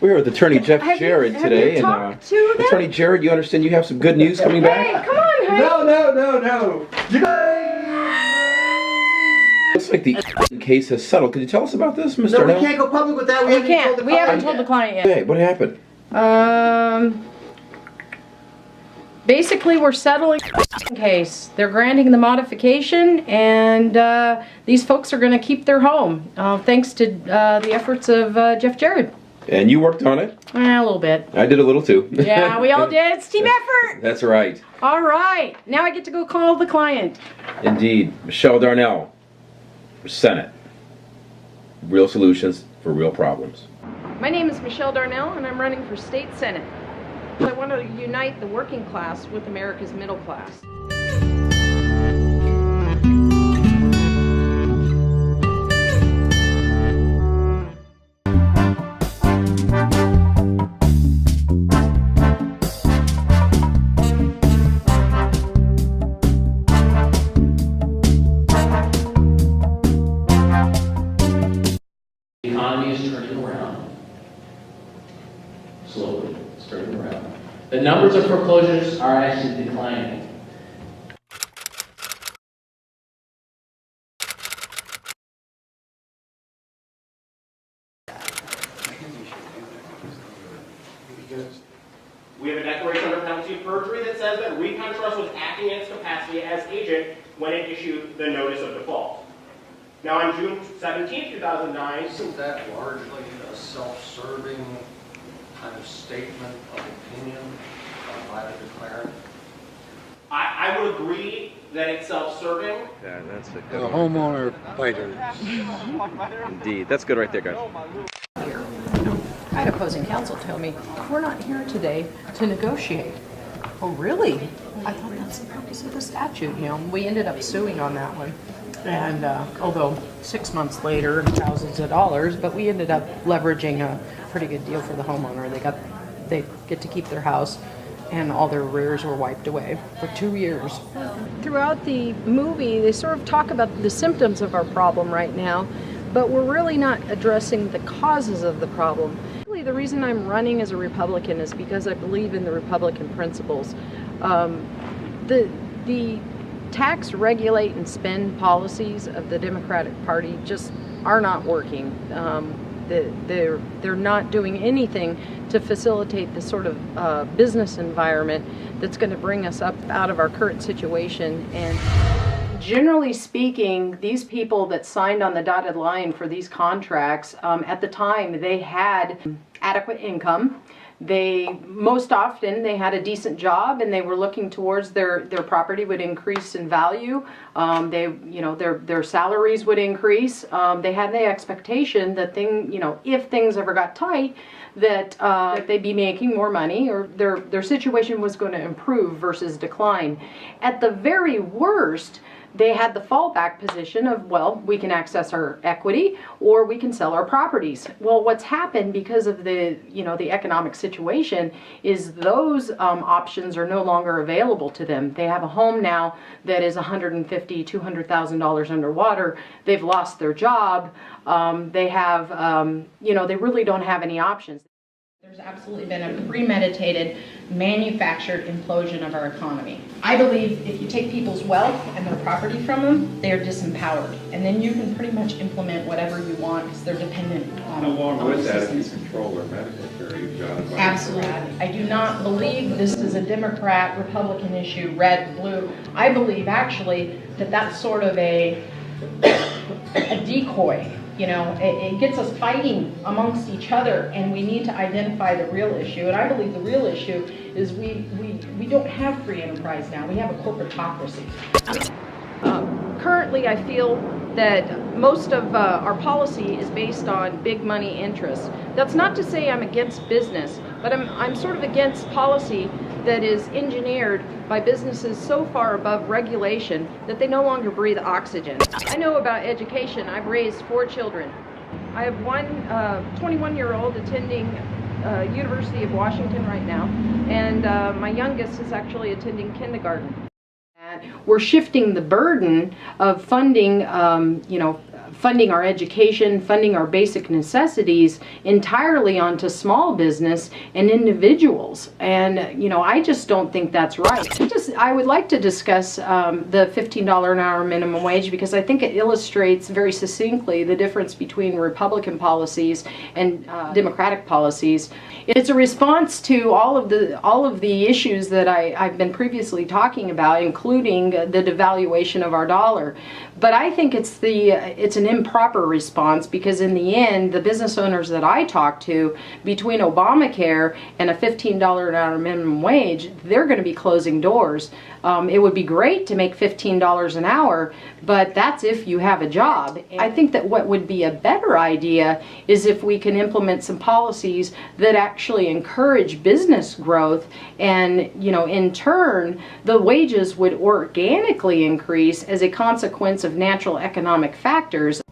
We're here with Attorney Jeff Jarrett today. Talked to them? Attorney Jarrett, you understand you have some good news coming back? Hey, come on, honey. No. Looks like the case has settled. Could you tell us about this, Mr. No, we Darnell? can't go public with that. We can't. We haven't told the client yet. Hey, what happened? Basically, we're settling the case. They're granting the modification, and these folks are going to keep their home, thanks to the efforts of Jeff Jarrett. And you worked on it? A little bit. I did a little too. Yeah, we all did. It's team effort. That's right. All right. Now I get to go call the client. Indeed. Michelle Darnell for Senate. Real solutions for real problems. My name is Michelle Darnell, and I'm running for state senate. I want to unite the working class with America's middle class. The economy is turning around. Slowly, it's turning around. The numbers of foreclosures are actually declining. We have a declaration under penalty of perjury that says that Recon Trust was acting in its capacity as agent when it issued the notice of default. Now, on June 17, 2009, Isn't that largely a self-serving kind of statement of opinion by the declarant? I would agree that it's self-serving. Yeah, that's a The homeowner fighters. Indeed. That's good right there, guys. I had opposing counsel tell me, we're not here today to negotiate. Oh, really? I thought that's the purpose of the statute. We ended up suing on that one. And although 6 months later, thousands of dollars, but we ended up leveraging a pretty good deal for the homeowner. They get to keep their house, and all their arrears were wiped away for 2 years. Throughout the movie, they sort of talk about the symptoms of our problem right now, but we're really not addressing the causes of the problem. Really, the reason I'm running as a Republican is because I believe in the Republican principles. The tax, regulate, and spend policies of the Democratic Party just are not working. They're not doing anything to facilitate the sort of business environment that's going to bring us up out of our current situation. And generally speaking, these people that signed on the dotted line for these contracts, at the time they had adequate income. Most often they had a decent job, and they were looking towards their property would increase in value. Their salaries would increase. They had the expectation that if things ever got tight, that they'd be making more money, or their situation was going to improve versus decline. At the very worst, they had the fallback position of, well, we can access our equity or we can sell our properties. Well, what's happened because of the economic situation is those options are no longer available to them. They have a home now that is $150,000, $200,000 underwater. They've lost their job. They have, they really don't have any options. There's absolutely been a premeditated, manufactured implosion of our economy. I believe if you take people's wealth and their property from them, they are disempowered. And then you can pretty much implement whatever you want because they're dependent on Along with that, if you systems. control their medical care, you've got to... Absolutely. I do not believe this is a Democrat, Republican issue, red, blue. I believe actually that that's sort of a decoy. It gets us fighting amongst each other, and we need to identify the real issue. And I believe the real issue is we don't have free enterprise now. We have a corporatocracy. Currently, I feel that most of our policy is based on big money interests. That's not to say I'm against business, but I'm sort of against policy that is engineered by businesses so far above regulation that they no longer breathe oxygen. I know about education. I've raised 4 children. I have one 21-year-old attending University of Washington right now, and my youngest is actually attending kindergarten. We're shifting the burden of funding, funding our education, funding our basic necessities entirely onto small business and individuals. And, you know, I just don't think that's right. I would like to discuss the $15 an hour minimum wage, because I think it illustrates very succinctly the difference between Republican policies and Democratic policies. It's a response to all of the issues that I've been previously talking about, including the devaluation of our dollar. But I think it's an improper response, because in the end, the business owners that I talk to, between Obamacare and a $15 an hour minimum wage, they're going to be closing doors. It would be great to make $15 an hour, but that's if you have a job. I think that what would be a better idea is if we can implement some policies that actually encourage business growth, and, you know, in turn, the wages would organically increase as a consequence of natural economic factors.